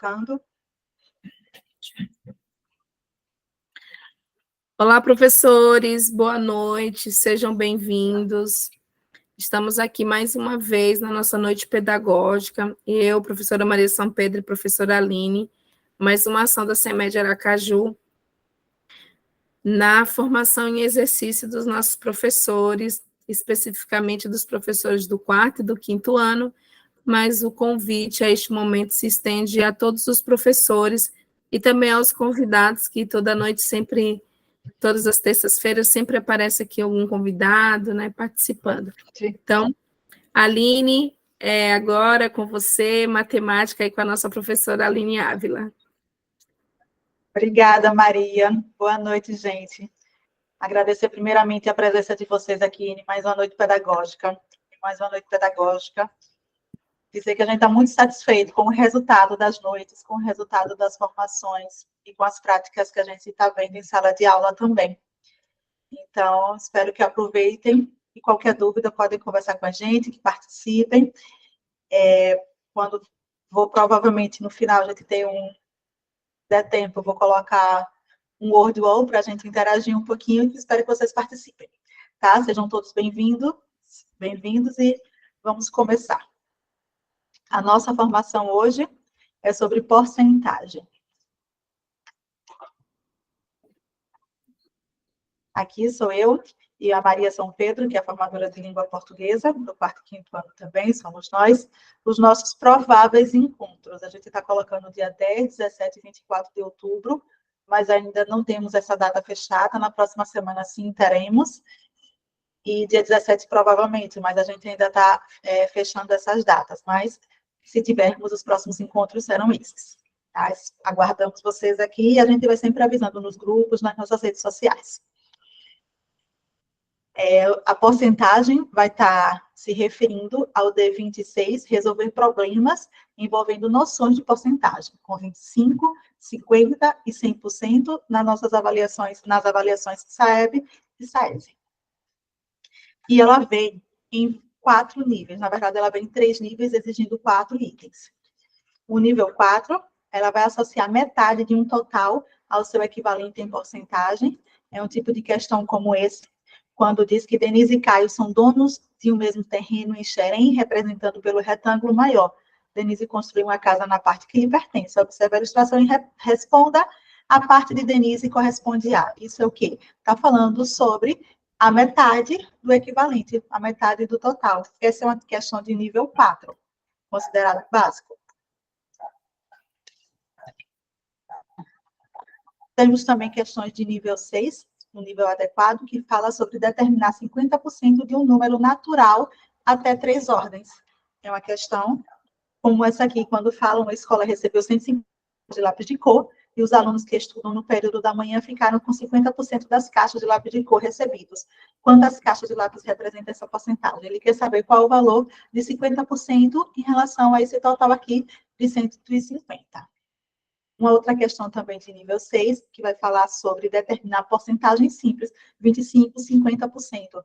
colocando. Olá, professores, boa noite, sejam bem-vindos. Estamos aqui mais uma vez na nossa noite pedagógica, eu, professora Maria São Pedro e professora Aline, mais uma ação da CEMED Aracaju, na formação em exercício dos nossos professores, especificamente dos professores do 4º e do 5º ano, mas o convite a este momento se estende a todos os professores e também aos convidados que toda noite sempre... Todas as terças-feiras sempre aparece aqui algum convidado, né, participando. Então, Aline, agora com você, matemática, aí com a nossa professora Aline Ávila. Obrigada, Maria. Boa noite, gente. Agradecer primeiramente a presença de vocês aqui em mais uma noite pedagógica. Dizer que a gente está muito satisfeito com o resultado das noites, com o resultado das formações e com as práticas que a gente está vendo em sala de aula também. Então, espero que aproveitem e qualquer dúvida podem conversar com a gente, que participem. Quando provavelmente no final a gente tem der tempo, eu vou colocar um Word Wall para a gente interagir um pouquinho e espero que vocês participem, tá? Sejam todos bem-vindos e vamos começar. A nossa formação hoje é sobre porcentagem. Aqui sou eu e a Maria São Pedro, que é a formadora de língua portuguesa, do 4º e 5º ano também, somos nós, os nossos prováveis encontros. A gente está colocando dia 10, 17 e 24 de outubro, mas ainda não temos essa data fechada, na próxima semana sim teremos, e dia 17 provavelmente, mas a gente ainda está fechando essas datas, mas se tivermos, os próximos encontros serão esses. Tá? Aguardamos vocês aqui e a gente vai sempre avisando nos grupos, nas nossas redes sociais. A porcentagem vai estar se referindo ao D26, resolver problemas envolvendo noções de porcentagem, com 25%, 50% e 100% nas avaliações SAEB e SAESE. E ela vem em 4 níveis, na verdade, ela vem em 3 níveis, exigindo 4 itens. O nível 4, ela vai associar metade de um total ao seu equivalente em porcentagem. É um tipo de questão como esse, quando diz que Denise e Caio são donos de um mesmo terreno em Xerém, representando pelo retângulo maior. Denise construiu uma casa na parte que lhe pertence. Observe a ilustração e responda. A parte de Denise corresponde a. Isso é o quê? Está falando sobre a metade do equivalente, a metade do total. Essa é uma questão de nível 4, considerada básico. Temos também questões de nível 6, no nível adequado, que fala sobre determinar 50% de um número natural até 3 ordens. É uma questão como essa aqui, quando falam, a escola recebeu 150 de lápis de cor, e os alunos que estudam no período da manhã ficaram com 50% das caixas de lápis de cor recebidos. Quantas caixas de lápis representam essa porcentagem? Ele quer saber qual o valor de 50% em relação a esse total aqui de 150. Uma outra questão também de nível 6, que vai falar sobre determinar porcentagem simples, 25%, 50%.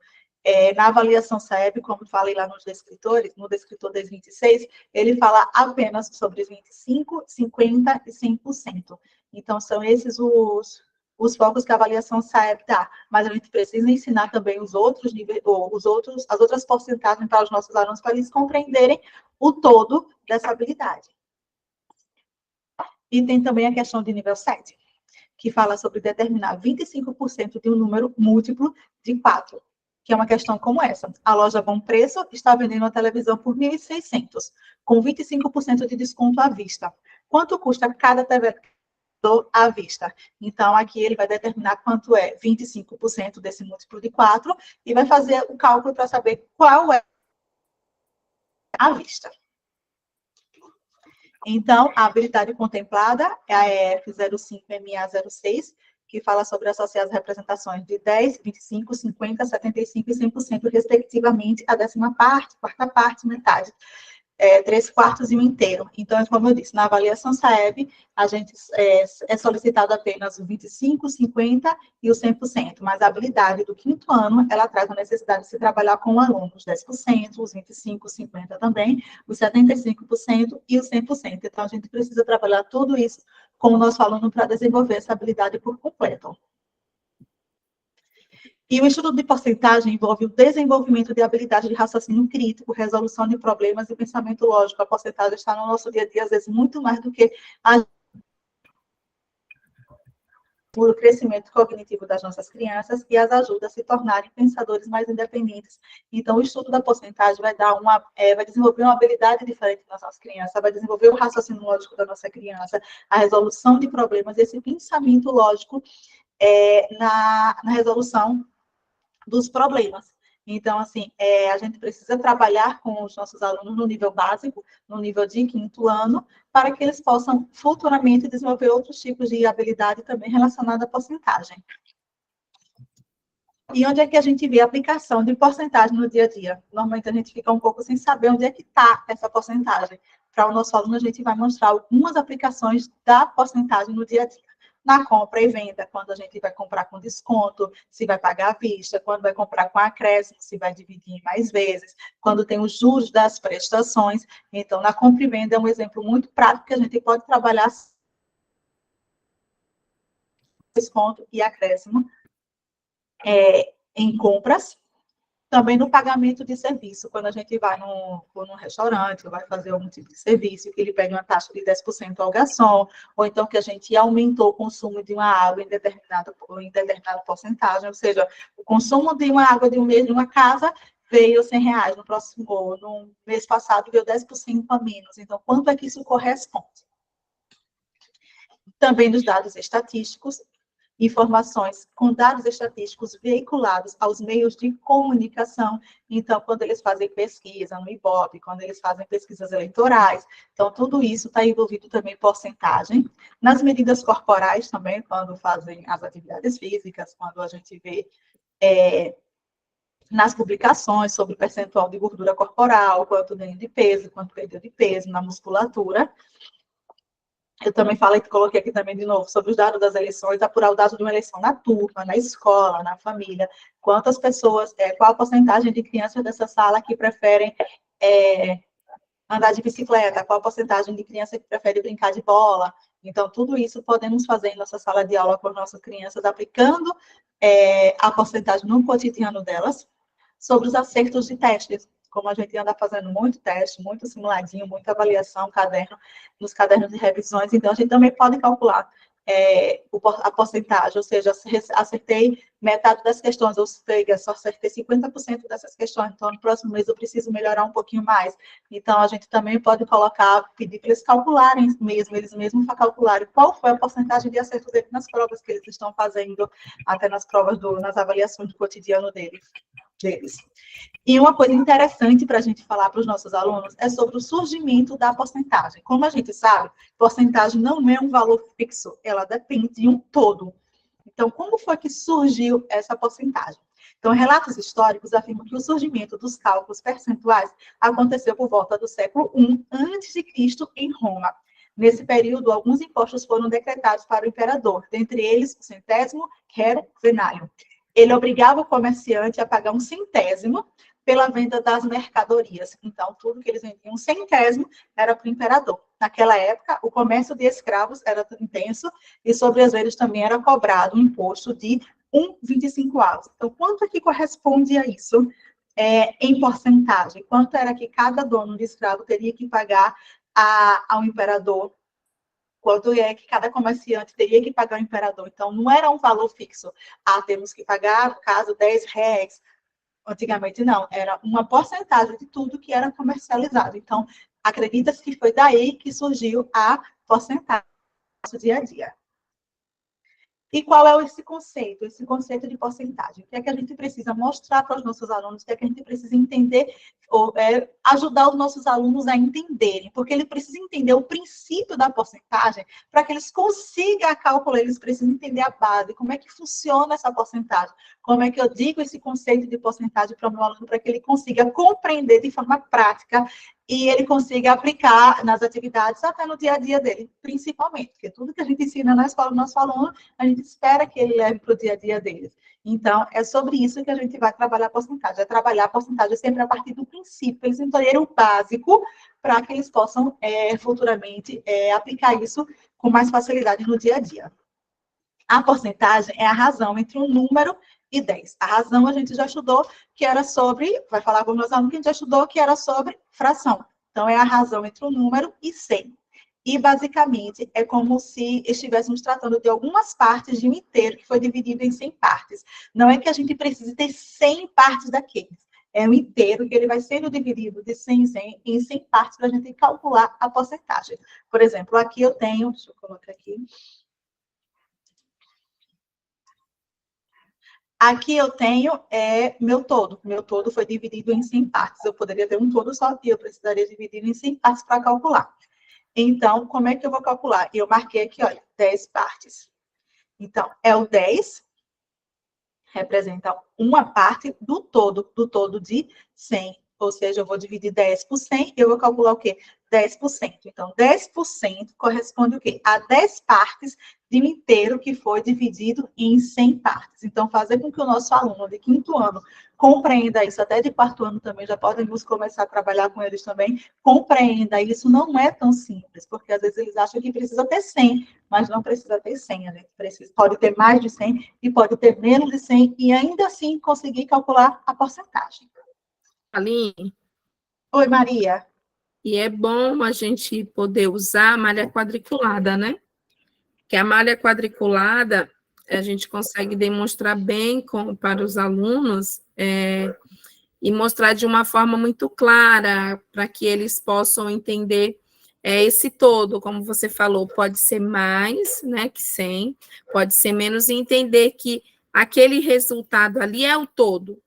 Na avaliação SAEB, como falei lá nos descritores, no descritor 1026, ele fala apenas sobre 25%, 50% e 100%. Então, são esses os focos que a avaliação SAEB dá. Mas a gente precisa ensinar também os outros níveis, as outras porcentagens para os nossos alunos, para eles compreenderem o todo dessa habilidade. E tem também a questão de nível 7, que fala sobre determinar 25% de um número múltiplo de 4, que é uma questão como essa. A loja Bom Preço está vendendo uma televisão por R$ 1.600, com 25% de desconto à vista. Quanto custa cada TV à vista? Então, aqui ele vai determinar quanto é 25% desse múltiplo de 4 e vai fazer o cálculo para saber qual é a vista. Então, a habilidade contemplada é a EF05MA06, que fala sobre associar as representações de 10, 25, 50, 75 e 100%, respectivamente, a 10ª parte, 4ª parte, metade. 3/4 e 1/3. Então, como eu disse, na avaliação SAEB, a gente é solicitado apenas o 25%, 50% e o 100%, mas a habilidade do 5º ano, ela traz a necessidade de se trabalhar com o aluno, os 10%, os 25%, os 50% também, os 75% e os 100%. Então, a gente precisa trabalhar tudo isso com o nosso aluno para desenvolver essa habilidade por completo. E o estudo de porcentagem envolve o desenvolvimento de habilidade de raciocínio crítico, resolução de problemas e pensamento lógico. A porcentagem está no nosso dia a dia, às vezes, muito mais do que o crescimento cognitivo das nossas crianças e as ajuda a se tornarem pensadores mais independentes. Então, o estudo da porcentagem vai desenvolver uma habilidade diferente nas nossas crianças, vai desenvolver o raciocínio lógico da nossa criança, a resolução de problemas, esse pensamento lógico na resolução dos problemas. Então, assim, a gente precisa trabalhar com os nossos alunos no nível básico, no nível de 5º ano, para que eles possam futuramente desenvolver outros tipos de habilidade também relacionada à porcentagem. E onde é que a gente vê a aplicação de porcentagem no dia a dia? Normalmente a gente fica um pouco sem saber onde é que está essa porcentagem. Para o nosso aluno, a gente vai mostrar algumas aplicações da porcentagem no dia a dia. Na compra e venda, quando a gente vai comprar com desconto, se vai pagar à vista, quando vai comprar com acréscimo, se vai dividir em mais vezes, quando tem os juros das prestações. Então, na compra e venda é um exemplo muito prático que a gente pode trabalhar desconto e acréscimo em compras. Também no pagamento de serviço, quando a gente vai num restaurante, vai fazer algum tipo de serviço, que ele pede uma taxa de 10% ao garçom, ou então que a gente aumentou o consumo de uma água em determinada porcentagem, ou seja, o consumo de uma água de um mês de uma casa veio R$100, no mês passado veio 10% a menos. Então, quanto é que isso corresponde? Também nos dados estatísticos, informações com dados estatísticos veiculados aos meios de comunicação. Então, quando eles fazem pesquisa no Ibope, quando eles fazem pesquisas eleitorais, então, tudo isso está envolvido também em porcentagem. Nas medidas corporais também, quando fazem as atividades físicas, quando a gente vê nas publicações sobre o percentual de gordura corporal, quanto ganho de peso, quanto perdeu de peso, na musculatura. Eu também coloquei aqui também de novo, sobre os dados das eleições, apurar o dado de uma eleição na turma, na escola, na família, quantas pessoas, qual a porcentagem de crianças dessa sala que preferem andar de bicicleta, qual a porcentagem de criança que prefere brincar de bola. Então, tudo isso podemos fazer em nossa sala de aula com as nossas crianças, aplicando a porcentagem no cotidiano delas, sobre os acertos de testes. Como a gente anda fazendo muito teste, muito simuladinho, muita avaliação, nos cadernos de revisões, então a gente também pode calcular a porcentagem, ou seja, acertei metade das questões, ou seja, só acertei 50% dessas questões, então no próximo mês eu preciso melhorar um pouquinho mais. Então a gente também pode pedir para eles calcularem mesmo, eles mesmos calcularem qual foi a porcentagem de acerto deles nas provas que eles estão fazendo, até nas provas, nas avaliações do cotidiano deles. E uma coisa interessante para a gente falar para os nossos alunos é sobre o surgimento da porcentagem. Como a gente sabe, porcentagem não é um valor fixo, ela depende de um todo. Então, como foi que surgiu essa porcentagem? Então, relatos históricos afirmam que o surgimento dos cálculos percentuais aconteceu por volta do século I a.C. em Roma. Nesse período, alguns impostos foram decretados para o imperador, dentre eles o centésimo, que era venálio. Ele obrigava o comerciante a pagar um centésimo pela venda das mercadorias. Então, tudo que eles vendiam, um centésimo, era para o imperador. Naquela época, o comércio de escravos era intenso e sobre eles também era cobrado um imposto de 1,25 avos. Então, quanto é que corresponde a isso em porcentagem? Quanto era que cada dono de escravo teria que pagar ao imperador? Quanto é que cada comerciante teria que pagar ao imperador? Então, não era um valor fixo. Temos que pagar, no caso, R$10. Antigamente, não. Era uma porcentagem de tudo que era comercializado. Então, acredita-se que foi daí que surgiu a porcentagem do dia a dia. E qual é esse conceito? Esse conceito de porcentagem. O que é que a gente precisa mostrar para os nossos alunos? O que é que a gente precisa entender, ou ajudar os nossos alunos a entenderem? Porque ele precisa entender o princípio da porcentagem para que eles consigam calcular, eles precisam entender a base, como é que funciona essa porcentagem, como é que eu digo esse conceito de porcentagem para o meu aluno, para que ele consiga compreender de forma prática e ele consiga aplicar nas atividades até no dia a dia dele, principalmente, porque tudo que a gente ensina na escola do nosso aluno, a gente espera que ele leve para o dia a dia dele. Então, é sobre isso que a gente vai trabalhar a porcentagem, é trabalhar a porcentagem sempre a partir do princípio, eles entenderem o básico para que eles possam futuramente aplicar isso com mais facilidade no dia a dia. A porcentagem é a razão entre um número e 10. A razão a gente já estudou, que era sobre, vai falar com os meus alunos, que a gente já estudou, que era sobre fração. Então, é a razão entre um número e 100. E, basicamente, é como se estivéssemos tratando de algumas partes de um inteiro que foi dividido em 100 partes. Não é que a gente precise ter 100 partes daqueles. É um inteiro que ele vai sendo dividido de 100 em 100 partes para a gente calcular a porcentagem. Por exemplo, aqui eu tenho, deixa eu colocar aqui. Aqui eu tenho meu todo. Meu todo foi dividido em 100 partes. Eu poderia ter um todo só aqui, eu precisaria dividir em 100 partes para calcular. Então, como é que eu vou calcular? Eu marquei aqui, olha, 10 partes. Então, é o 10, representa uma parte do todo de 100. Ou seja, eu vou dividir 10 por 100, eu vou calcular o quê? 10%. Então, 10% corresponde o quê? A 10 partes de um inteiro que foi dividido em 100 partes. Então, fazer com que o nosso aluno de 5º ano compreenda isso, até de 4º ano também, já podemos começar a trabalhar com eles também, compreenda isso não é tão simples, porque às vezes eles acham que precisa ter 100, mas não precisa ter 100, a gente precisa, pode ter mais de 100 e pode ter menos de 100 e ainda assim conseguir calcular a porcentagem. Aline? Oi, Maria. E é bom a gente poder usar a malha quadriculada, né? Que a malha quadriculada, a gente consegue demonstrar bem para os alunos e mostrar de uma forma muito clara, para que eles possam entender esse todo, como você falou, pode ser mais, né, que 100, pode ser menos, e entender que aquele resultado ali é o todo,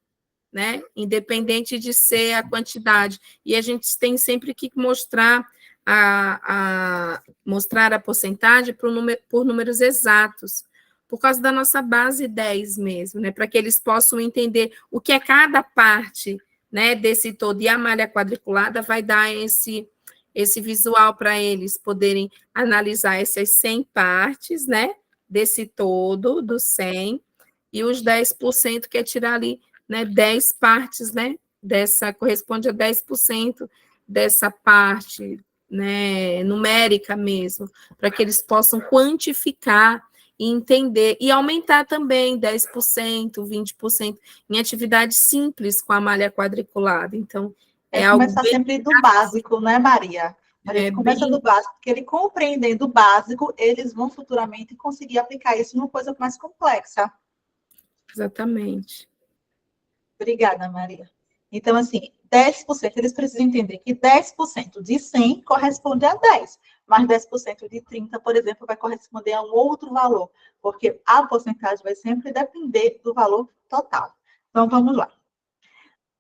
né? Independente de ser a quantidade. E a gente tem sempre que mostrar mostrar a porcentagem por números exatos, por causa da nossa base 10 mesmo, né? Para que eles possam entender o que é cada parte, né, desse todo. E a malha quadriculada vai dar esse visual para eles poderem analisar essas 100 partes, né, desse todo, do 100, e os 10% que é tirar ali, né, 10 partes, né, corresponde a 10% dessa parte, né, numérica mesmo, para que eles possam quantificar e entender, e aumentar também 10%, 20% em atividades simples com a malha quadriculada. Então, algo começar bem... sempre do básico, né, Maria? A gente começa do básico, porque ele compreendendo o básico, eles vão futuramente conseguir aplicar isso numa coisa mais complexa. Exatamente. Obrigada, Maria. Então, assim, 10%, eles precisam entender que 10% de 100 corresponde a 10, mas 10% de 30, por exemplo, vai corresponder a um outro valor, porque a porcentagem vai sempre depender do valor total. Então, vamos lá.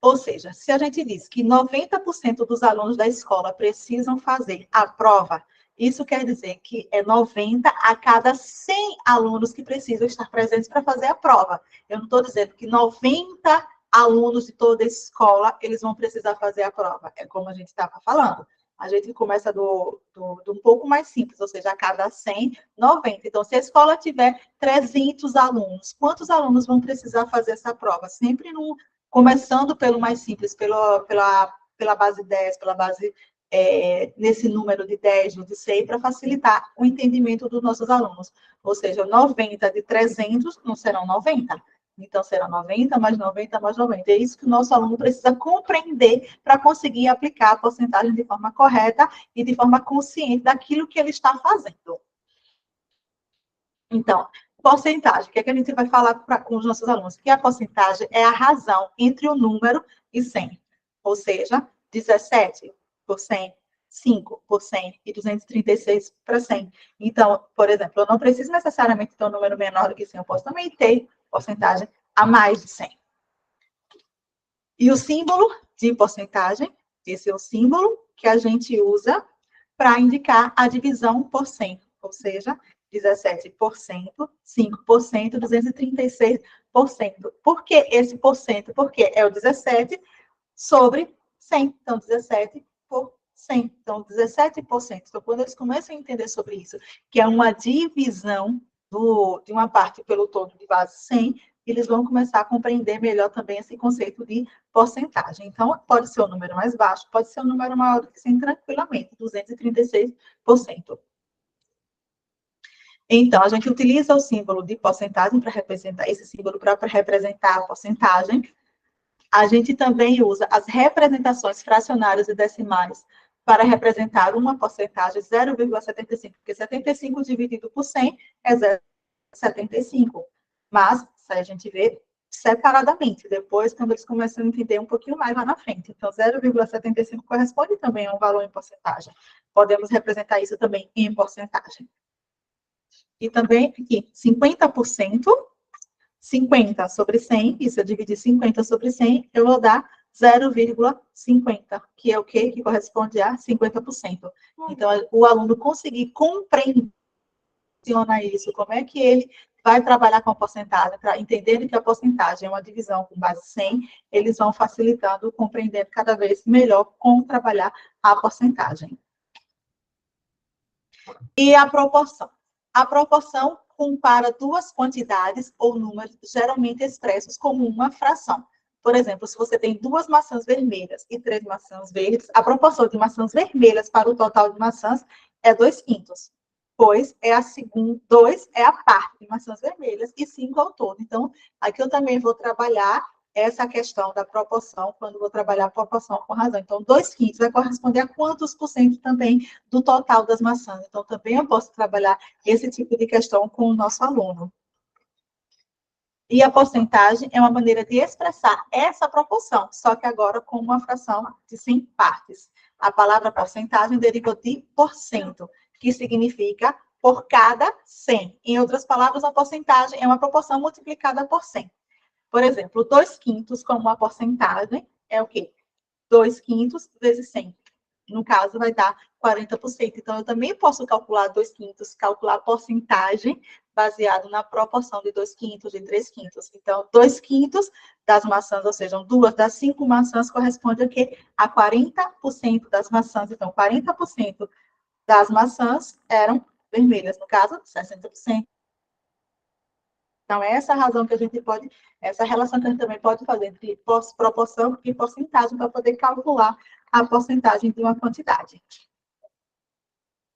Ou seja, se a gente diz que 90% dos alunos da escola precisam fazer a prova, isso quer dizer que é 90 a cada 100 alunos que precisam estar presentes para fazer a prova. Eu não estou dizendo que 90 alunos de toda a escola, eles vão precisar fazer a prova. É como a gente estava falando. A gente começa do um pouco mais simples, ou seja, a cada 100, 90. Então, se a escola tiver 300 alunos, quantos alunos vão precisar fazer essa prova? Sempre começando pelo mais simples, pela base 10, pela base nesse número de 10, de 100, para facilitar o entendimento dos nossos alunos. Ou seja, 90 de 300 não serão 90. Então, será 90 mais 90 mais 90. É isso que o nosso aluno precisa compreender para conseguir aplicar a porcentagem de forma correta e de forma consciente daquilo que ele está fazendo. Então, porcentagem, o que é que a gente vai falar com os nossos alunos? Que a porcentagem é a razão entre o número e 100. Ou seja, 17 por 100, 5 por 100 e 236 por 100. Então, por exemplo, eu não preciso necessariamente ter um número menor do que 100, eu posso também ter porcentagem a mais de 100. E o símbolo de porcentagem, esse é o símbolo que a gente usa para indicar a divisão por 100, ou seja, 17%, 5%, 236%. Por que esse porcento? Porque é o 17 sobre 100. Então, 17 por 100, então 17%. Então, quando eles começam a entender sobre isso, que é uma divisão de uma parte pelo todo de base 100, eles vão começar a compreender melhor também esse conceito de porcentagem. Então, pode ser um número mais baixo, pode ser um número maior do que 100 tranquilamente, 236%. Então, a gente utiliza o símbolo de porcentagem para representar esse símbolo para representar a porcentagem. A gente também usa as representações fracionárias e decimais para representar uma porcentagem 0,75, porque 75 dividido por 100 é 0,75. Mas, isso aí a gente vê separadamente, depois, quando eles começam a entender um pouquinho mais lá na frente. Então, 0,75 corresponde também a um valor em porcentagem. Podemos representar isso também em porcentagem. E também aqui, 50%, 50 sobre 100, e se eu dividir 50 sobre 100, eu vou dar 0,50, que é o quê? Que corresponde a 50%. Então, o aluno conseguir compreender isso, como é que ele vai trabalhar com a porcentagem, entendendo que a porcentagem é uma divisão com base 100, eles vão facilitando, compreendendo cada vez melhor como trabalhar a porcentagem. E a proporção. A proporção compara duas quantidades ou números geralmente expressos como uma fração. Por exemplo, se você tem 2 maçãs vermelhas e 3 maçãs verdes, a proporção de maçãs vermelhas para o total de maçãs é 2/5, pois 2 é a parte de maçãs vermelhas e 5 ao todo. Então, aqui eu também vou trabalhar essa questão da proporção, quando vou trabalhar a proporção com razão. Então, 2/5 vai corresponder a quantos por cento também do total das maçãs. Então, também eu posso trabalhar esse tipo de questão com o nosso aluno. E a porcentagem é uma maneira de expressar essa proporção, só que agora com uma fração de 100 partes. A palavra porcentagem deriva de porcento, que significa por cada 100. Em outras palavras, a porcentagem é uma proporção multiplicada por 100. Por exemplo, 2/5 como uma porcentagem é o quê? 2/5 vezes 100. No caso, vai dar 40%. Então, eu também posso calcular 2/5, calcular a porcentagem baseado na proporção de 2/5, de 3/5. Então, 2/5 das maçãs, ou seja, 2 das 5 maçãs corresponde a quê? A 40% das maçãs. Então, 40% das maçãs eram vermelhas. No caso, 60%. Então, é essa a razão que a gente pode, essa relação que a gente também pode fazer entre proporção e porcentagem para poder calcular a porcentagem de uma quantidade.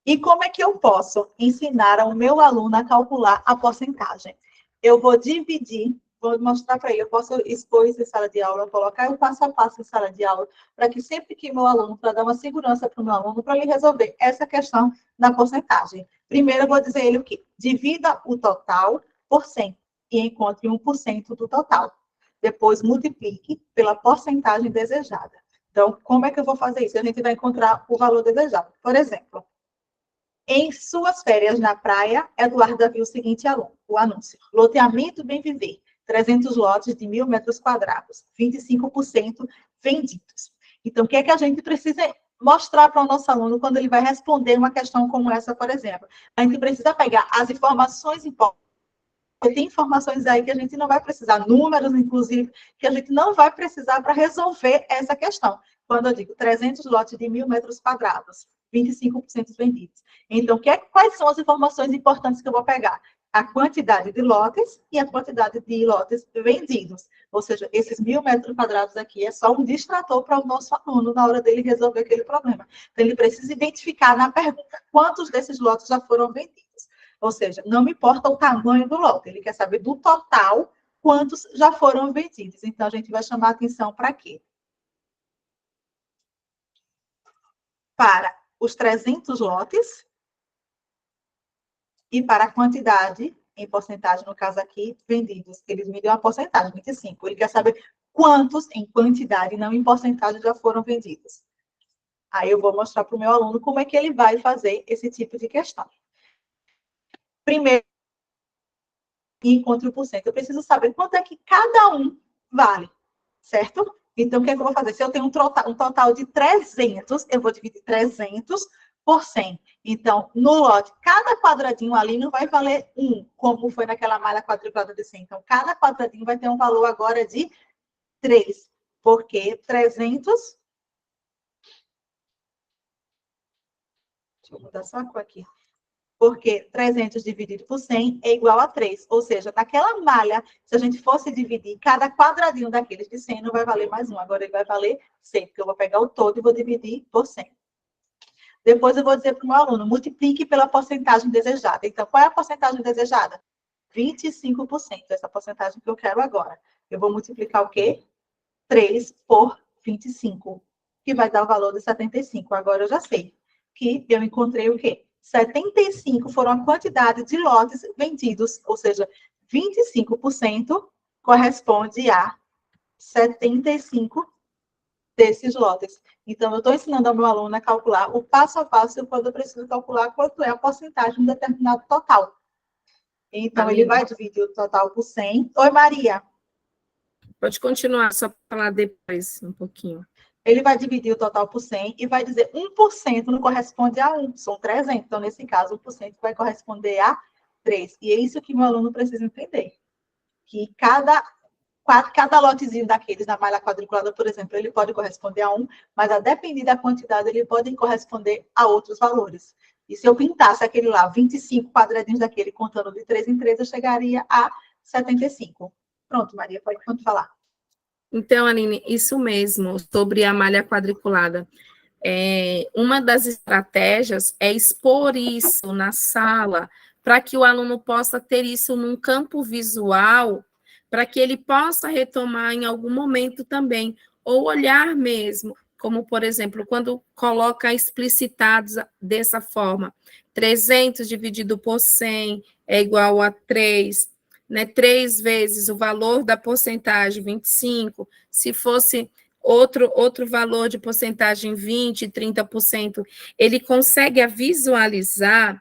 E como é que eu posso ensinar ao meu aluno a calcular a porcentagem? Eu vou dividir, vou mostrar para ele, eu posso expor isso em sala de aula, colocar o passo a passo em sala de aula, para que sempre que meu aluno, para dar uma segurança para o meu aluno, para ele resolver essa questão da porcentagem. Primeiro, eu vou dizer ele o quê? Divida o total por 100 e encontre 1% do total. Depois, multiplique pela porcentagem desejada. Então, como é que eu vou fazer isso? A gente vai encontrar o valor desejado. Por exemplo, em suas férias na praia, Eduardo viu o seguinte o anúncio. Loteamento Bem Viver, 300 lotes de 1.000 metros quadrados, 25% vendidos. Então, o que é que a gente precisa mostrar para o nosso aluno quando ele vai responder uma questão como essa, por exemplo? A gente precisa pegar as informações importantes. Tem informações aí que a gente não vai precisar, números, inclusive, que a gente não vai precisar para resolver essa questão. Quando eu digo 300 lotes de 1.000 metros quadrados, 25% vendidos. Então, quais são as informações importantes que eu vou pegar? A quantidade de lotes e a quantidade de lotes vendidos. Ou seja, esses 1.000 metros quadrados aqui é só um distrator para o nosso aluno na hora dele resolver aquele problema. Então, ele precisa identificar na pergunta quantos desses lotes já foram vendidos. Ou seja, não me importa o tamanho do lote, ele quer saber do total quantos já foram vendidos. Então, a gente vai chamar a atenção para quê? Para os 300 lotes e para a quantidade, em porcentagem, no caso aqui, vendidos. Eles me deu uma porcentagem, 25. Ele quer saber quantos, em quantidade, não em porcentagem, já foram vendidos. Aí eu vou mostrar para o meu aluno como é que ele vai fazer esse tipo de questão. Primeiro, encontre o porcento. Eu preciso saber quanto é que cada um vale, certo? Então, o que é que eu vou fazer? Se eu tenho um total de 300, eu vou dividir 300 por 100. Então, no lote, cada quadradinho ali não vai valer 1, como foi naquela malha quadriculada de 100. Então, cada quadradinho vai ter um valor agora de 3, porque 300 Deixa eu mudar só a cor aqui. Porque 300 dividido por 100 é igual a 3. Ou seja, naquela malha, se a gente fosse dividir, cada quadradinho daqueles de 100 não vai valer mais 1. Agora ele vai valer 100, porque eu vou pegar o todo e vou dividir por 100. Depois eu vou dizer para o meu aluno, multiplique pela porcentagem desejada. Então, qual é a porcentagem desejada? 25%. Essa porcentagem que eu quero agora. Eu vou multiplicar o quê? 3 por 25, que vai dar o valor de 75. Agora eu já sei que eu encontrei o quê? 75 foram a quantidade de lotes vendidos, ou seja, 25% corresponde a 75 desses lotes. Então, eu estou ensinando ao meu aluno a calcular o passo a passo quando eu preciso calcular quanto é a porcentagem de um determinado total. Então, ele vai dividir o total por 100. Oi, Maria. Pode continuar, só para falar depois um pouquinho. Ele vai dividir o total por 100 e vai dizer 1% não corresponde a 1, são 300. Então, nesse caso, 1% vai corresponder a 3. E é isso que meu aluno precisa entender. Que cada lotezinho daqueles na malha quadriculada, por exemplo, ele pode corresponder a 1, mas a depender da quantidade, ele pode corresponder a outros valores. E se eu pintasse aquele lá, 25 quadradinhos daquele, contando de 3 em 3, eu chegaria a 75. Pronto, Maria, pode falar. Então, Aline, isso mesmo, sobre a malha quadriculada. Uma das estratégias é expor isso na sala, para que o aluno possa ter isso num campo visual, para que ele possa retomar em algum momento também, ou olhar mesmo, como, por exemplo, quando coloca explicitados dessa forma, 300 dividido por 100 é igual a 3, né, 3 vezes o valor da porcentagem, 25, se fosse outro valor de porcentagem, 20%, 30%, ele consegue visualizar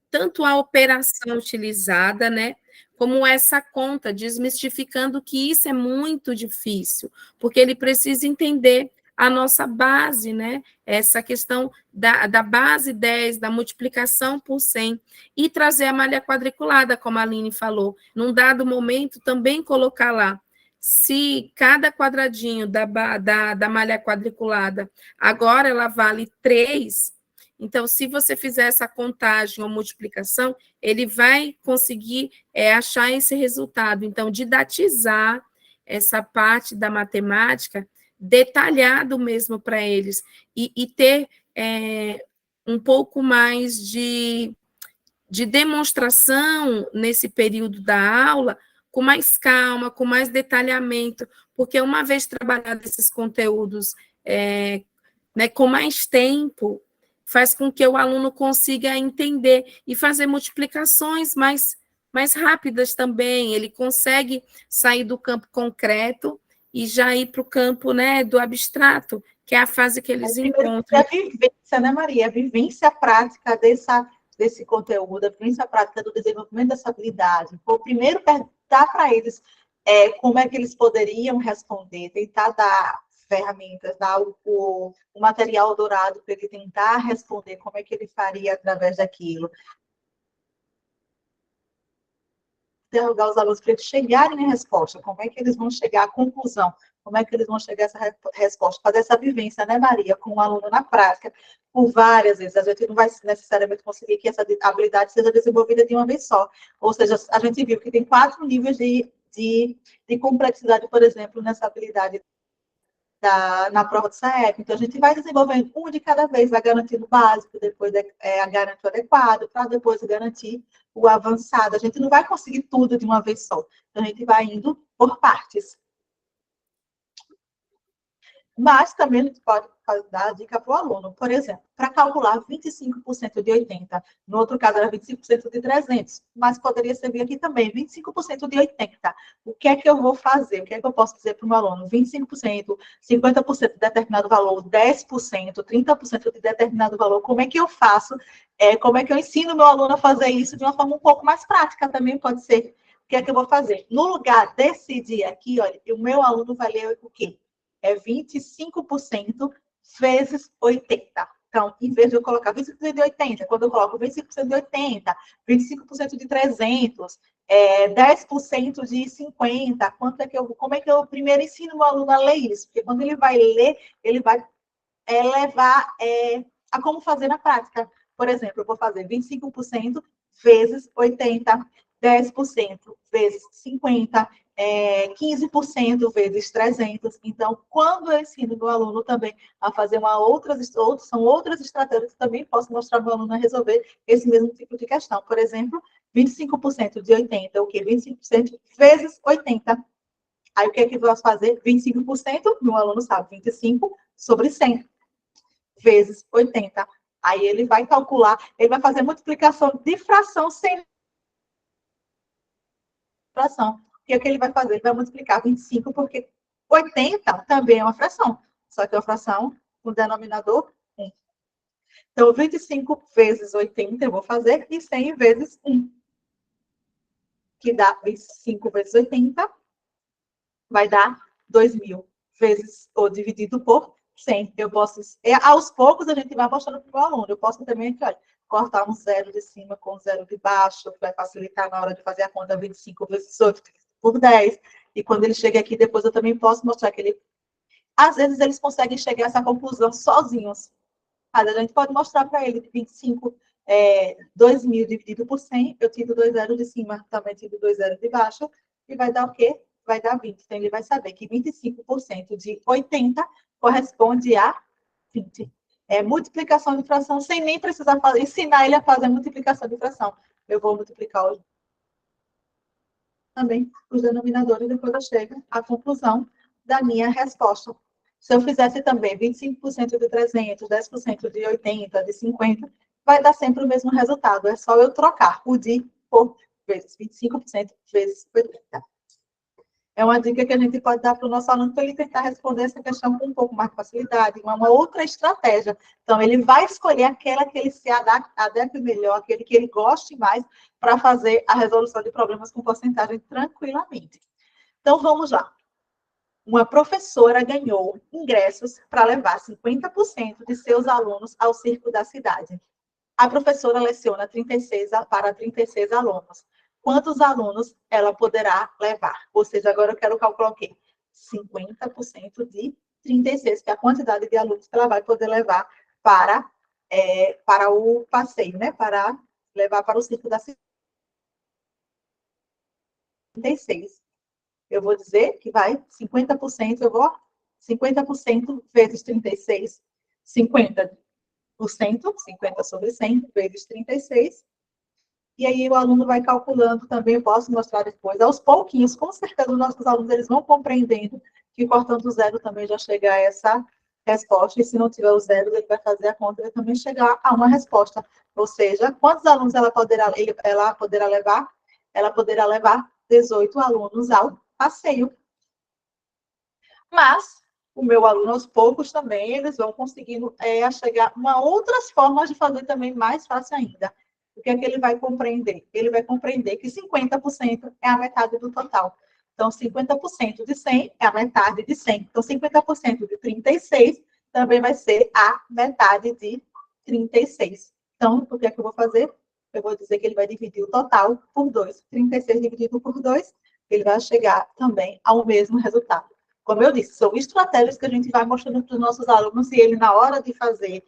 tanto a operação utilizada, né, como essa conta, desmistificando que isso é muito difícil, porque ele precisa entender a nossa base, né, essa questão da base 10, da multiplicação por 100, e trazer a malha quadriculada, como a Aline falou, num dado momento também colocar lá, se cada quadradinho da malha quadriculada, agora ela vale 3, então, se você fizer essa contagem ou multiplicação, ele vai conseguir achar esse resultado. Então, didatizar essa parte da matemática detalhado mesmo para eles e ter um pouco mais de demonstração nesse período da aula, com mais calma, com mais detalhamento, porque uma vez trabalhado esses conteúdos né, com mais tempo, faz com que o aluno consiga entender e fazer multiplicações mais rápidas também. Ele consegue sair do campo concreto e já ir para o campo, né, do abstrato, que é a fase que eles encontram. É a vivência, né, Maria? A vivência prática desse conteúdo, a vivência prática do desenvolvimento dessa habilidade. Vou primeiro perguntar para eles como é que eles poderiam responder, tentar dar ferramentas, dar o material dourado para ele tentar responder como é que ele faria através daquilo. Interrogar os alunos para eles chegarem na resposta, como é que eles vão chegar à conclusão, como é que eles vão chegar a essa resposta, fazer essa vivência, né, Maria, com o aluno na prática, por várias vezes. A gente não vai necessariamente conseguir que essa habilidade seja desenvolvida de uma vez só. Ou seja, a gente viu que tem 4 níveis de complexidade, por exemplo, nessa habilidade na prova do SAEP. Então, a gente vai desenvolvendo um de cada vez, vai garantir o básico, depois garantir o adequado, para depois garantir o avançado. A gente não vai conseguir tudo de uma vez só. Então, a gente vai indo por partes. Mas também a gente pode dar a dica para o aluno. Por exemplo, para calcular 25% de 80, no outro caso era 25% de 300, mas poderia servir aqui também 25% de 80. O que é que eu vou fazer? O que é que eu posso dizer para o meu aluno? 25%, 50% de determinado valor, 10%, 30% de determinado valor. Como é que eu faço? Como é que eu ensino o meu aluno a fazer isso de uma forma um pouco mais prática também pode ser. O que é que eu vou fazer? No lugar desse dia aqui, olha, o meu aluno vai ler o quê? 25% vezes 80. Então, em vez de eu colocar 25% de 80, quando eu coloco 25% de 80, 25% de 300, 10% de 50, como é que eu primeiro ensino o aluno a ler isso? Porque quando ele vai ler, ele vai levar a como fazer na prática. Por exemplo, eu vou fazer 25% vezes 80, 10% vezes 50, 15% vezes 300. Então, quando eu ensino meu aluno também a fazer são outras estratégias que também posso mostrar para o aluno a resolver esse mesmo tipo de questão. Por exemplo, 25% de 80, o quê? 25% vezes 80. Aí, o que é que eu posso fazer? 25%, meu aluno sabe, 25 sobre 100, vezes 80. Aí, ele vai calcular, ele vai fazer multiplicação de fração sem fração. E o que ele vai fazer? Ele vai multiplicar 25, porque 80 também é uma fração, só que é uma fração com denominador 1. Então, 25 vezes 80 eu vou fazer, e 100 vezes 1, que dá 25 vezes 80, vai dar 2.000 vezes, ou dividido por 100. Eu posso, aos poucos a gente vai mostrando para o aluno. Eu posso também aqui, olha, cortar um zero de cima com um zero de baixo, que vai facilitar na hora de fazer a conta 25 vezes 8 por 10. E quando ele chega aqui, depois eu também posso mostrar que ele, às vezes eles conseguem chegar a essa conclusão sozinhos. Às vezes a gente pode mostrar para ele 25, 2.000 dividido por 100, eu tiro 2 zeros de cima, também tiro 2 zeros de baixo, e vai dar o quê? Vai dar 20. Então, ele vai saber que 25% de 80 corresponde a 20. É multiplicação de fração, sem nem precisar ensinar ele a fazer multiplicação de fração. Eu vou multiplicar também os denominadores, e depois eu chego à conclusão da minha resposta. Se eu fizesse também 25% de 300, 10% de 80, de 50, vai dar sempre o mesmo resultado. É só eu trocar o de por vezes 25% vezes 80. É uma dica que a gente pode dar para o nosso aluno para ele tentar responder essa questão com um pouco mais de facilidade, uma outra estratégia. Então, ele vai escolher aquela que ele se adapte melhor, aquele que ele goste mais, para fazer a resolução de problemas com porcentagem tranquilamente. Então, vamos lá. Uma professora ganhou ingressos para levar 50% de seus alunos ao circo da cidade. A professora leciona 36 para 36 alunos. Quantos alunos ela poderá levar? Ou seja, agora eu quero calcular o quê? 50% de 36, que é a quantidade de alunos que ela vai poder levar para o passeio, né? Para levar para o circo da cidade. 36. Eu vou dizer que vai 50%, 50% vezes 36, 50%, 50 sobre 100 vezes 36. E aí o aluno vai calculando também, eu posso mostrar depois, aos pouquinhos, com certeza os nossos alunos eles vão compreendendo que cortando o zero também já chega a essa resposta, e se não tiver o zero, ele vai fazer a conta e também chegar a uma resposta. Ou seja, quantos alunos ela poderá levar? Ela poderá levar 18 alunos ao passeio. Mas o meu aluno, aos poucos também, eles vão conseguindo chegar a outras formas de fazer também mais fácil ainda. O que é que ele vai compreender? Ele vai compreender que 50% é a metade do total. Então, 50% de 100 é a metade de 100. Então, 50% de 36 também vai ser a metade de 36. Então, o que é que eu vou fazer? Eu vou dizer que ele vai dividir o total por 2. 36 dividido por 2, ele vai chegar também ao mesmo resultado. Como eu disse, são estratégias que a gente vai mostrando para os nossos alunos, e ele, na hora de fazer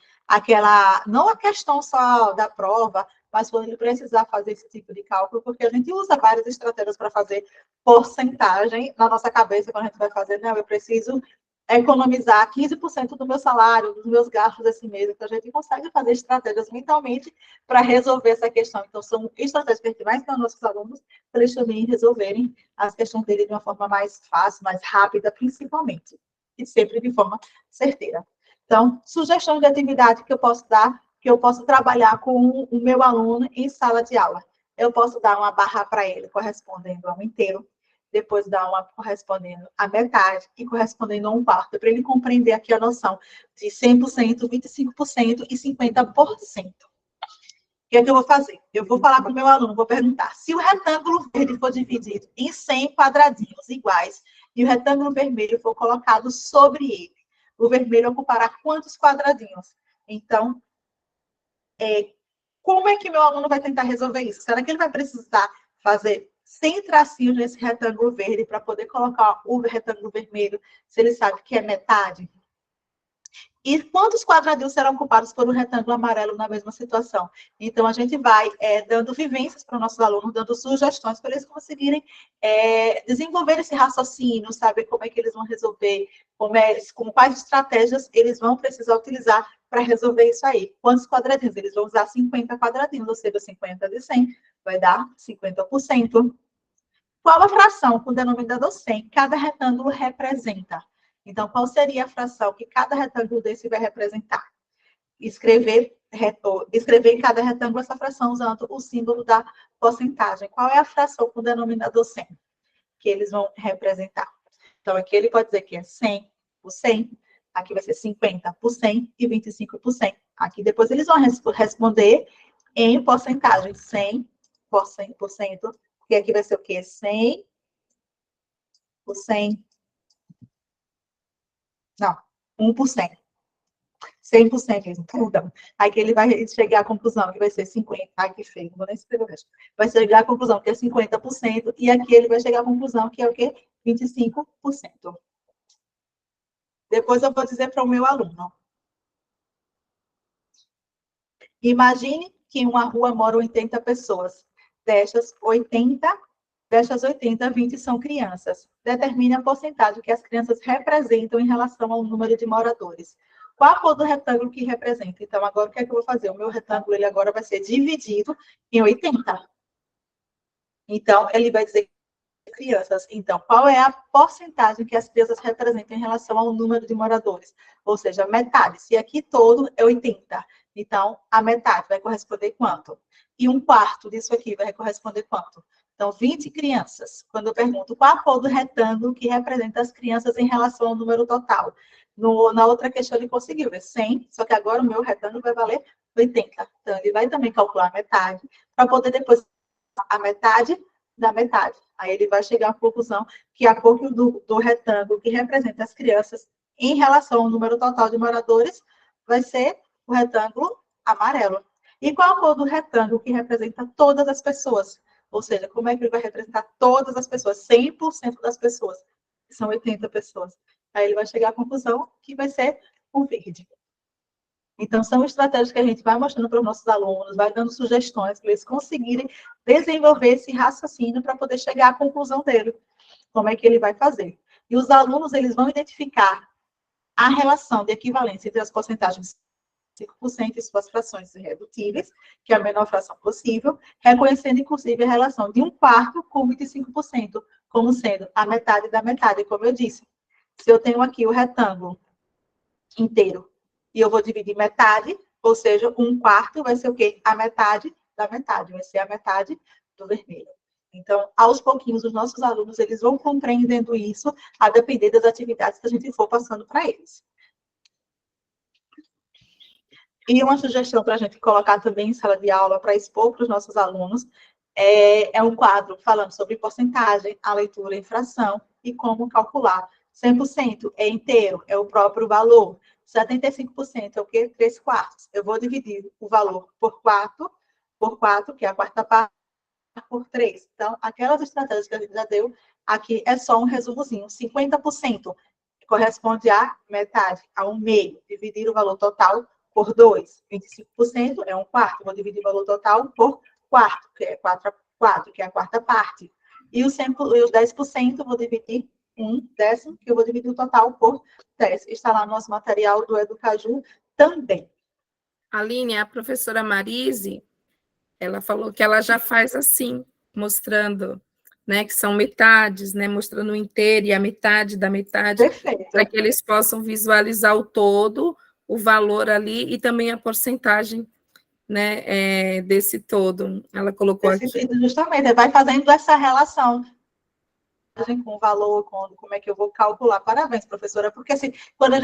não a questão só da prova, mas quando ele precisar fazer esse tipo de cálculo, porque a gente usa várias estratégias para fazer porcentagem na nossa cabeça, quando a gente vai fazer, né? Eu preciso economizar 15% do meu salário, dos meus gastos esse mês. Então, a gente consegue fazer estratégias mentalmente para resolver essa questão. Então, são estratégias que a gente vai ensinar aos nossos alunos para eles também resolverem as questões dele de uma forma mais fácil, mais rápida, principalmente, e sempre de forma certeira. Então, sugestões de atividade que eu posso dar, que eu posso trabalhar com o meu aluno em sala de aula. Eu posso dar uma barra para ele correspondendo a um inteiro, depois dar uma correspondendo a metade e correspondendo a um quarto, para ele compreender aqui a noção de 100%, 25% e 50%. O que é que eu vou fazer? Eu vou falar para o meu aluno, vou perguntar, se o retângulo verde for dividido em 100 quadradinhos iguais e o retângulo vermelho for colocado sobre ele, o vermelho ocupará quantos quadradinhos? Então, como é que meu aluno vai tentar resolver isso? Será que ele vai precisar fazer 100 tracinhos nesse retângulo verde para poder colocar o retângulo vermelho, se ele sabe que é metade? E quantos quadradinhos serão ocupados por um retângulo amarelo na mesma situação? Então, a gente vai dando vivências para os nossos alunos, dando sugestões para eles conseguirem desenvolver esse raciocínio, saber como é que eles vão resolver, com quais estratégias eles vão precisar utilizar para resolver isso aí. Quantos quadradinhos? Eles vão usar 50 quadradinhos, ou seja, 50 de 100 vai dar 50%. Qual a fração com o denominador 100 cada retângulo representa? Então, qual seria a fração que cada retângulo desse vai representar? Escrever em cada retângulo essa fração usando o símbolo da porcentagem. Qual é a fração com o denominador 100 que eles vão representar? Então, aqui ele pode dizer que é 100 por 100, aqui vai ser 50 por 100 e 25 por 100. Aqui depois eles vão responder em porcentagem, 100 por 100%, porque aqui vai ser o quê? 100 por 100. Não, 1%. 100% mesmo, perdão. Aí que ele vai chegar à conclusão que vai ser 50%. Ai, que feio, não vou nem escrever o resto. Vai chegar à conclusão que é 50%, e aqui ele vai chegar à conclusão que é o quê? 25%. Depois eu vou dizer para o meu aluno. Imagine que em uma rua moram 80 pessoas. Destas 80, 20 são crianças. Determine a porcentagem que as crianças representam em relação ao número de moradores. Qual a cor do retângulo que representa? Então, agora o que é que eu vou fazer? O meu retângulo ele agora vai ser dividido em 80. Então, ele vai dizer crianças. Então, qual é a porcentagem que as crianças representam em relação ao número de moradores? Ou seja, metade. Se aqui todo é 80, então a metade vai corresponder quanto? E um quarto disso aqui vai corresponder quanto? Então, 20 crianças. Quando eu pergunto qual a cor do retângulo que representa as crianças em relação ao número total? Na outra questão ele conseguiu, é 100, só que agora o meu retângulo vai valer 80. Então, ele vai também calcular a metade, para poder depois a metade da metade. Aí ele vai chegar à conclusão que a cor do retângulo que representa as crianças em relação ao número total de moradores vai ser o retângulo amarelo. E qual a cor do retângulo que representa todas as pessoas? Ou seja, como é que ele vai representar todas as pessoas, 100% das pessoas, que são 80 pessoas. Aí ele vai chegar à conclusão que vai ser o verde. Então, são estratégias que a gente vai mostrando para os nossos alunos, vai dando sugestões para eles conseguirem desenvolver esse raciocínio para poder chegar à conclusão dele. Como é que ele vai fazer? E os alunos, eles vão identificar a relação de equivalência entre as porcentagens 5% e suas frações irredutíveis, que é a menor fração possível, reconhecendo, inclusive, a relação de 1/4 com 25%, como sendo a metade da metade, como eu disse. Se eu tenho aqui o retângulo inteiro, e eu vou dividir metade, ou seja, 1/4 vai ser o quê? A metade da metade, vai ser a metade do vermelho. Então, aos pouquinhos, os nossos alunos, eles vão compreendendo isso, a depender das atividades que a gente for passando para eles. E uma sugestão para a gente colocar também em sala de aula, para expor para os nossos alunos, é um quadro falando sobre porcentagem, a leitura em fração e como calcular. 100% é inteiro, é o próprio valor. 75% é o quê? 3/4. Eu vou dividir o valor por 4, que é a quarta parte, por 3. Então, aquelas estratégias que a gente já deu, aqui é só um resumozinho. 50% corresponde à metade, a 1/2. Dividir o valor total por 2. 25% é 1/4. Vou dividir o valor total por 4, que é 4, que é a quarta parte. E os 10% vou dividir 1/10, que eu vou dividir o total por 10. Está lá no nosso material do Educaju também. Aline, a professora Marise, ela falou que ela já faz assim, mostrando, né, que são metades, né, mostrando o inteiro e a metade da metade, para que eles possam visualizar o todo, o valor ali e também a porcentagem, né, desse todo. Ela colocou aqui. Justamente, vai fazendo essa relação com o valor, como é que eu vou calcular. Parabéns, professora, porque assim,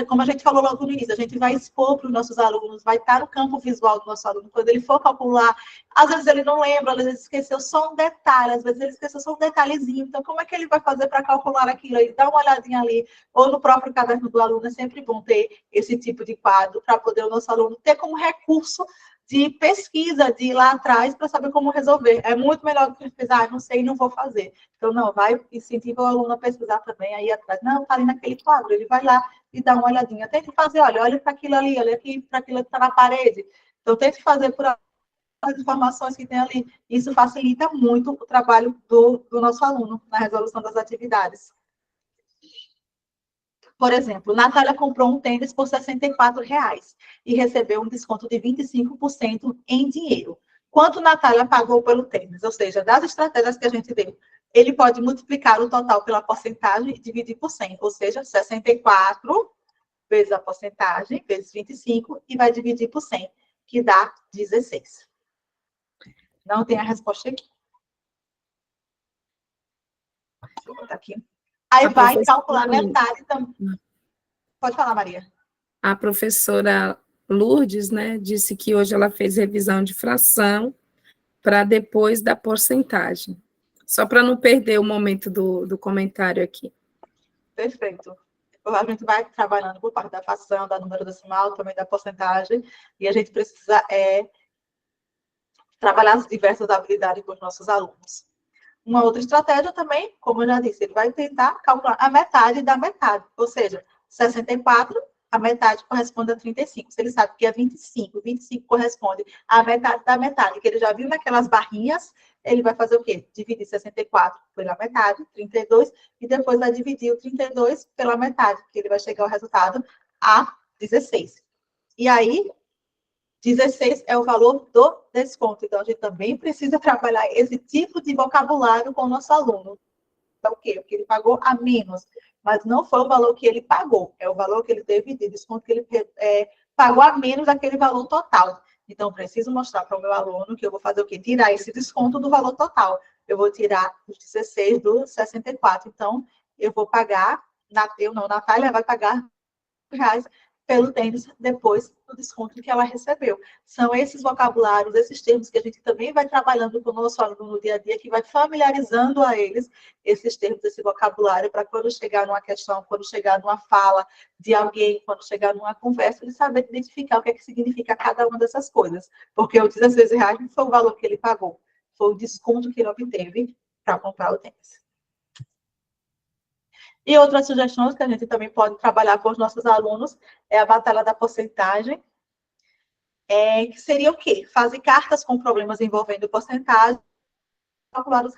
como a gente falou logo no início, a gente vai expor para os nossos alunos, vai estar no campo visual do nosso aluno, quando ele for calcular, às vezes ele não lembra, às vezes esqueceu só um detalhe, às vezes ele esqueceu só um detalhezinho, então como é que ele vai fazer para calcular aquilo aí? Dá uma olhadinha ali, ou no próprio caderno do aluno, é sempre bom ter esse tipo de quadro, para poder o nosso aluno ter como recurso de pesquisa, de ir lá atrás para saber como resolver. É muito melhor do que pesquisar, não sei, não vou fazer. Então, não, vai, incentiva o aluno a pesquisar também, aí atrás. Não, está ali naquele quadro, ele vai lá e dá uma olhadinha. Tente fazer, olha para aquilo ali, olha aqui para aquilo que está na parede. Então, tente fazer por as informações que tem ali. Isso facilita muito o trabalho do nosso aluno na resolução das atividades. Por exemplo, Natália comprou um tênis por R$ 64,00 e recebeu um desconto de 25% em dinheiro. Quanto Natália pagou pelo tênis? Ou seja, das estratégias que a gente deu, ele pode multiplicar o total pela porcentagem e dividir por 100, ou seja, 64 vezes a porcentagem, vezes 25, e vai dividir por 100, que dá 16. Não tem a resposta aqui. Vou botar aqui. Aí vai calcular metade também. Pode falar, Maria. A professora Lourdes, né, disse que hoje ela fez revisão de fração para depois da porcentagem. Só para não perder o momento do comentário aqui. Perfeito. A gente vai trabalhando por parte da fração, da número decimal, também da porcentagem, e a gente precisa trabalhar as diversas habilidades com os nossos alunos. Uma outra estratégia também, como eu já disse, ele vai tentar calcular a metade da metade, ou seja, 64, a metade corresponde a 35. Se ele sabe que é 25, 25 corresponde à metade da metade, que ele já viu naquelas barrinhas, ele vai fazer o quê? Dividir 64 pela metade, 32, e depois vai dividir o 32 pela metade, que ele vai chegar ao resultado a 16. E aí, 16 é o valor do desconto. Então, a gente também precisa trabalhar esse tipo de vocabulário com o nosso aluno. Então, o quê? O que ele pagou a menos. Mas não foi o valor que ele pagou, é o valor que ele teve de desconto que ele pagou a menos daquele valor total. Então, preciso mostrar para o meu aluno que eu vou fazer o quê? Tirar esse desconto do valor total. Eu vou tirar os 16 do 64. Então, eu vou pagar, Natália vai pagar R$ pelo tênis depois do desconto que ela recebeu. São esses vocabulários, esses termos que a gente também vai trabalhando com o nosso aluno no dia a dia, que vai familiarizando a eles esses termos, esse vocabulário, para quando chegar numa questão, quando chegar numa fala de alguém, quando chegar numa conversa, ele saber identificar o que é que significa cada uma dessas coisas. Porque o R$16 não foi o valor que ele pagou, foi o desconto que ele obteve para comprar o tênis. E outras sugestões que a gente também pode trabalhar com os nossos alunos é a batalha da porcentagem, que seria o quê? Fazer cartas com problemas envolvendo porcentagem, calcular os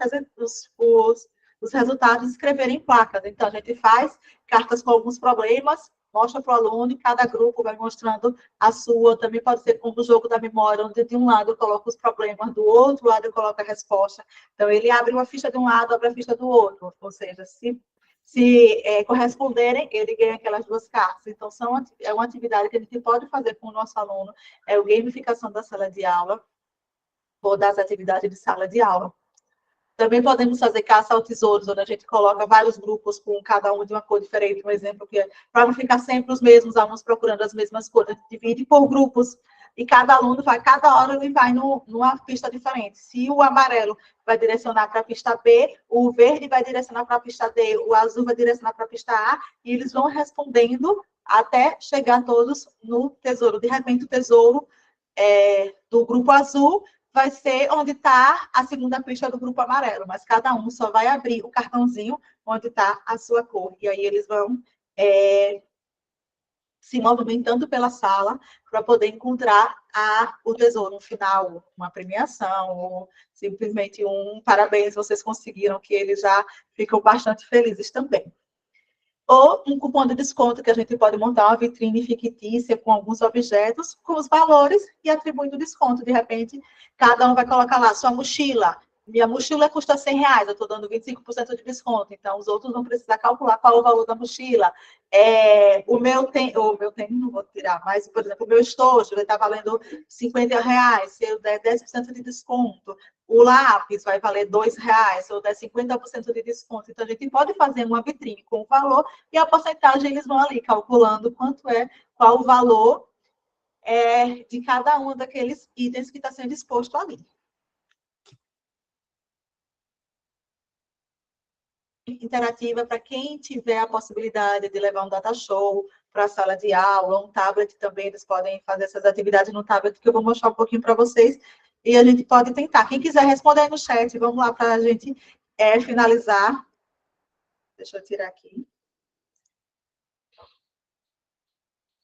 resultados e escrever em placas. Então, a gente faz cartas com alguns problemas, mostra para o aluno, e cada grupo vai mostrando a sua. Também pode ser como o jogo da memória, onde de um lado eu coloco os problemas, do outro lado eu coloco a resposta. Então, ele abre uma ficha de um lado, abre a ficha do outro. Ou seja, se corresponderem, ele ganha aquelas duas cartas. Então, é uma atividade que a gente pode fazer com o nosso aluno, é o gamificação da sala de aula, ou das atividades de sala de aula. Também podemos fazer caça ao tesouro, onde a gente coloca vários grupos com cada um de uma cor diferente. Um exemplo que para não ficar sempre os mesmos alunos procurando as mesmas cores, a gente divide por grupos e cada aluno vai, cada hora ele vai numa pista diferente. Se o amarelo vai direcionar para a pista B, o verde vai direcionar para a pista D, o azul vai direcionar para a pista A, e eles vão respondendo até chegar todos no tesouro. De repente, o tesouro do grupo azul vai ser onde está a segunda pista do grupo amarelo, mas cada um só vai abrir o cartãozinho onde está a sua cor. E aí eles vão se movimentando pela sala para poder encontrar o tesouro no final, uma premiação, ou simplesmente um parabéns, vocês conseguiram, que eles já ficam bastante felizes também. Ou um cupom de desconto, que a gente pode montar uma vitrine fictícia com alguns objetos, com os valores e atribuindo desconto. De repente, cada um vai colocar lá sua mochila. Minha mochila custa R$100, eu estou dando 25% de desconto. Então, os outros vão precisar calcular qual é o valor da mochila. O meu tênis, não vou tirar, mas, por exemplo, o meu estojo, ele está valendo R$50. Se eu der 10% de desconto, o lápis vai valer R$2, se eu der 50% de desconto. Então, a gente pode fazer uma vitrine com o valor e a porcentagem eles vão ali calculando qual o valor de cada um daqueles itens que está sendo exposto ali. Interativa para quem tiver a possibilidade de levar um data show, para a sala de aula, um tablet também, eles podem fazer essas atividades no tablet, que eu vou mostrar um pouquinho para vocês, e a gente pode tentar. Quem quiser responder aí no chat, vamos lá para a gente finalizar. Deixa eu tirar aqui.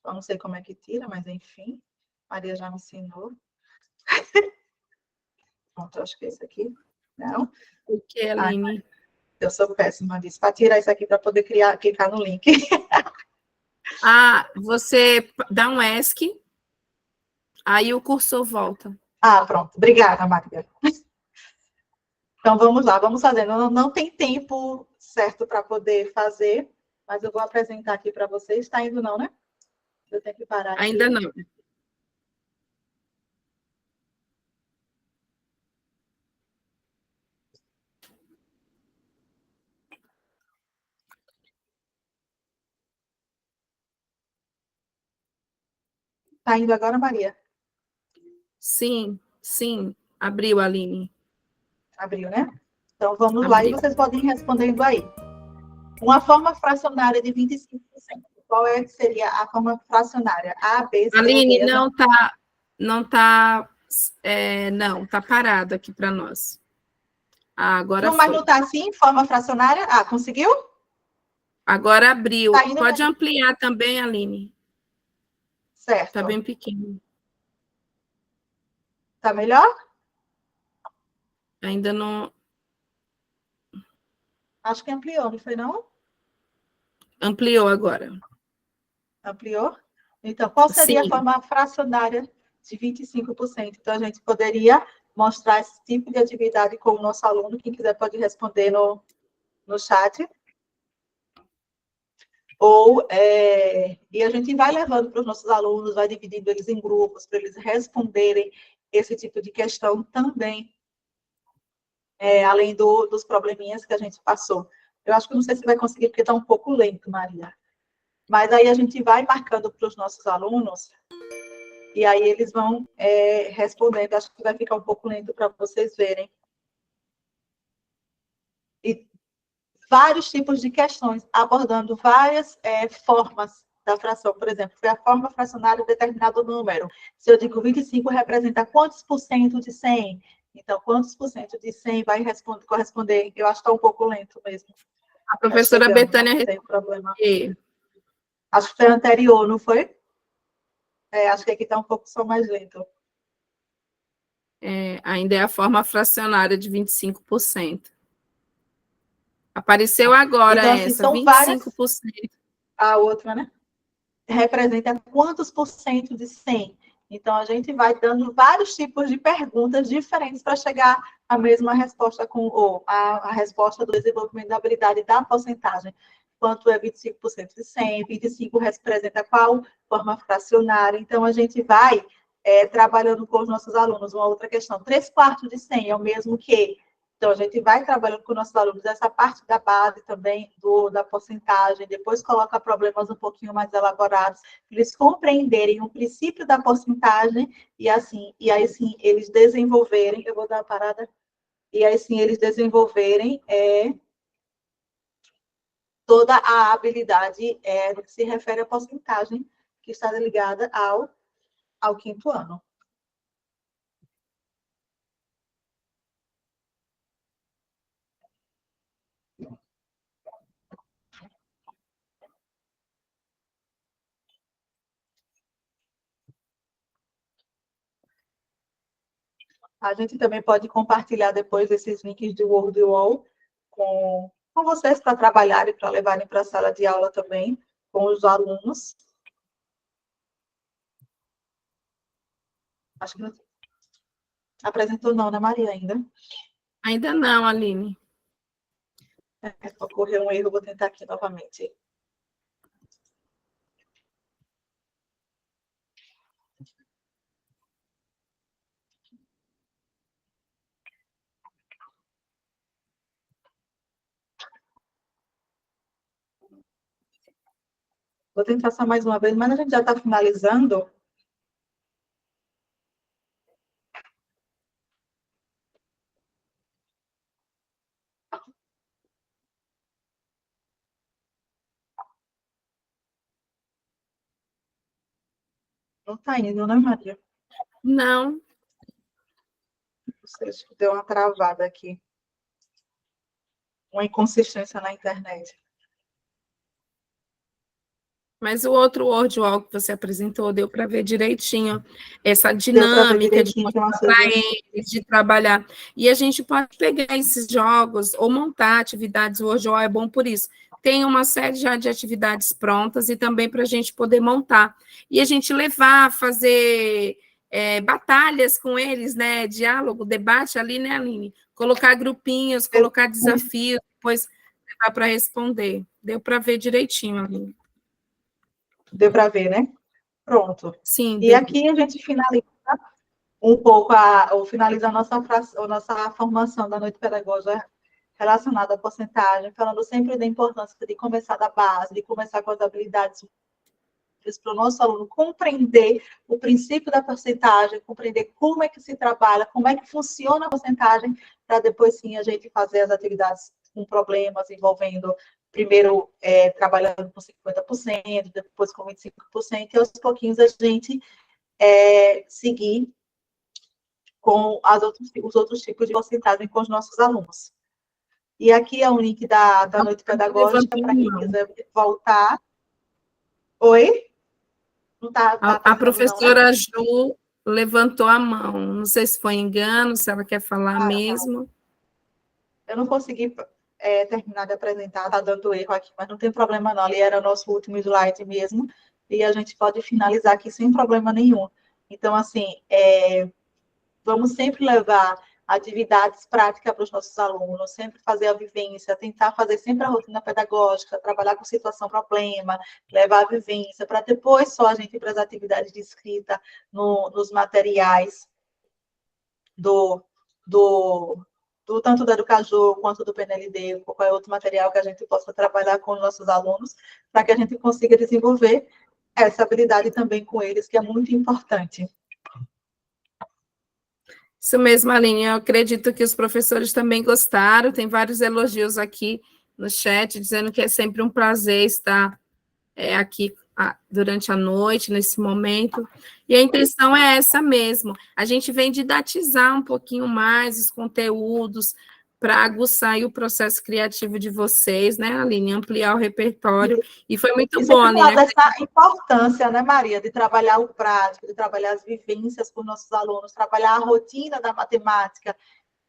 Eu não sei como é que tira, mas enfim. Maria já me ensinou. Pronto, acho que é esse aqui. Não? O que, Aline? Eu sou péssima disso. Para tirar isso aqui para poder clicar no link. Você dá um ESC, aí o cursor volta. Pronto. Obrigada, Maria. Então, vamos lá, vamos fazendo. Não tem tempo certo para poder fazer, mas eu vou apresentar aqui para vocês. Está indo não, né? Eu tenho que parar aqui. Ainda não. Está indo agora, Maria? Sim. Abriu, Aline. Abriu, né? Então, vamos lá e Abriu. vocês podem ir respondendo aí. Uma forma fracionária de 25%. Qual seria a forma fracionária? A, B, C, Aline, D. não, tá parado aqui para nós. Agora Não, mas não foi. está assim, forma fracionária? Conseguiu? Agora abriu. Tá indo, Pode né? ampliar também, Aline. Tá Certo. bem pequeno. Tá melhor? Ainda não Acho que ampliou, não foi não? ampliou agora. Ampliou? Então, qual seria a Sim. forma fracionária de 25%? Então, a gente poderia mostrar esse tipo de atividade com o nosso aluno. Quem quiser pode responder no chat. E a gente vai levando para os nossos alunos, vai dividindo eles em grupos, para eles responderem esse tipo de questão também, além dos probleminhas que a gente passou. Eu acho que não sei se vai conseguir, porque está um pouco lento, Maria. Mas aí a gente vai marcando para os nossos alunos, e aí eles vão respondendo. Acho que vai ficar um pouco lento para vocês verem. E vários tipos de questões, abordando várias formas da fração. Por exemplo, foi a forma fracionária de determinado número. Se eu digo 25 representa quantos por cento de 100? Então, quantos por cento de 100 vai corresponder? Eu acho que está um pouco lento mesmo. A professora Betânia não tem problema. respondeu. Acho que foi anterior, não foi? Acho que aqui está um pouco só mais lento. Ainda é a forma fracionária de 25%. Apareceu agora Então, assim, essa, são várias. 25%. A outra, né? Representa quantos por cento de 100? Então, a gente vai dando vários tipos de perguntas diferentes para chegar à mesma resposta, ou a resposta do desenvolvimento da habilidade da porcentagem. Quanto é 25% de 100? 25 representa qual forma fracionária? Então, a gente vai trabalhando com os nossos alunos. Uma outra questão, 3/4 de 100 é o mesmo que? Então, a gente vai trabalhando com nossos alunos essa parte da base também, da porcentagem, depois coloca problemas um pouquinho mais elaborados, para eles compreenderem o princípio da porcentagem, e aí sim, eles desenvolverem, eu vou dar uma parada, e aí sim, eles desenvolverem toda a habilidade no que se refere à porcentagem, que está ligada ao quinto ano. A gente também pode compartilhar depois esses links de Word Wall com vocês para trabalharem, para levarem para a sala de aula também, com os alunos. Acho que não apresentou não, né, Maria, ainda? Ainda não, Aline. Ocorreu um erro, vou tentar aqui novamente. Vou tentar só mais uma vez, mas a gente já está finalizando. Não está indo, né, Maria? Não. Você acho que deu uma travada aqui. Uma inconsistência na internet. Mas o outro Word Wall que você apresentou, deu para ver direitinho essa Deu para ver dinâmica de direitinho que mostrar para eles, de trabalhar. E a gente pode pegar esses jogos ou montar atividades. O Word Wall é bom por isso. Tem uma série já de atividades prontas e também para a gente poder montar. E a gente levar, fazer batalhas com eles, né? Diálogo, debate ali, né, Aline? Colocar grupinhos, colocar desafios, depois levar para responder. Deu para ver direitinho, Aline. Deu para ver, né? Pronto. Sim, E aqui a gente finaliza um pouco, finaliza a nossa formação da noite pedagógica relacionada à porcentagem, falando sempre da importância de começar da base, de começar com as habilidades para o nosso aluno compreender o princípio da porcentagem, compreender como é que se trabalha, como é que funciona a porcentagem, para depois sim a gente fazer as atividades com problemas envolvendo, primeiro trabalhando com 50%, depois com 25%, e aos pouquinhos a gente seguir com os outros tipos de porcentagem com os nossos alunos. E aqui é o link da noite pedagógica, para quem quiser voltar. Oi? Não tá a professora Ju levantou a mão. Não sei se foi engano, se ela quer falar mesmo. Eu não consegui terminar de apresentar, está dando erro aqui, mas não tem problema não. Ali era o nosso último slide mesmo, e a gente pode finalizar aqui sem problema nenhum. Então, assim, vamos sempre levar atividades práticas para os nossos alunos, sempre fazer a vivência, tentar fazer sempre a rotina pedagógica, trabalhar com situação-problema, levar a vivência, para depois só a gente ir para as atividades de escrita nos materiais tanto do Educaju quanto do PNLD, qualquer outro material que a gente possa trabalhar com os nossos alunos, para que a gente consiga desenvolver essa habilidade também com eles, que é muito importante. Isso mesmo, Aline. Eu acredito que os professores também gostaram. Tem vários elogios aqui no chat, dizendo que é sempre um prazer estar aqui durante a noite, nesse momento. E a intenção é essa mesmo. A gente vem didatizar um pouquinho mais os conteúdos para aguçar o processo criativo de vocês, né, Aline? Ampliar o repertório. E foi muito bom, Aline. Dessa importância, né, Maria, de trabalhar o prático, de trabalhar as vivências com nossos alunos, trabalhar a rotina da matemática,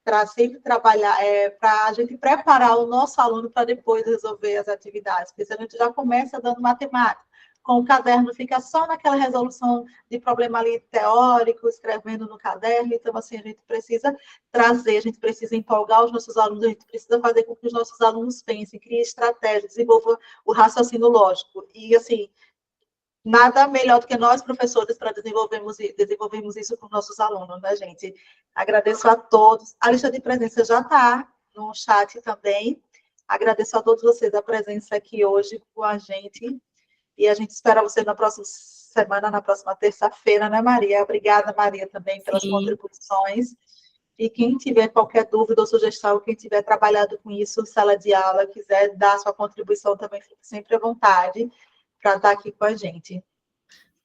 para sempre trabalhar, para a gente preparar o nosso aluno para depois resolver as atividades, porque se a gente já começa dando matemática, com o caderno fica só naquela resolução de problema ali teórico, escrevendo no caderno, então assim, a gente precisa trazer, a gente precisa empolgar os nossos alunos, a gente precisa fazer com que os nossos alunos pensem, criem estratégia, desenvolvam o raciocínio lógico, e assim, nada melhor do que nós, professores, para desenvolvermos isso com nossos alunos, né, gente? Agradeço a todos. A lista de presença já está no chat também. Agradeço a todos vocês a presença aqui hoje com a gente. E a gente espera vocês na próxima semana, na próxima terça-feira, né, Maria? Obrigada, Maria, também pelas contribuições. E quem tiver qualquer dúvida ou sugestão, quem tiver trabalhado com isso, sala de aula, quiser dar sua contribuição também, fique sempre à vontade para estar aqui com a gente.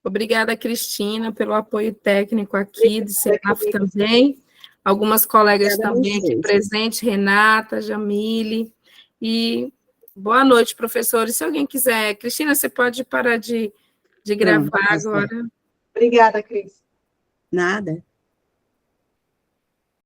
Obrigada, Cristina, pelo apoio técnico aqui, do CENAF também. Algumas colegas também aqui presentes, Renata, Jamile. E boa noite, professores. Se alguém quiser... Cristina, você pode parar de gravar agora. Obrigada, Cris. Nada.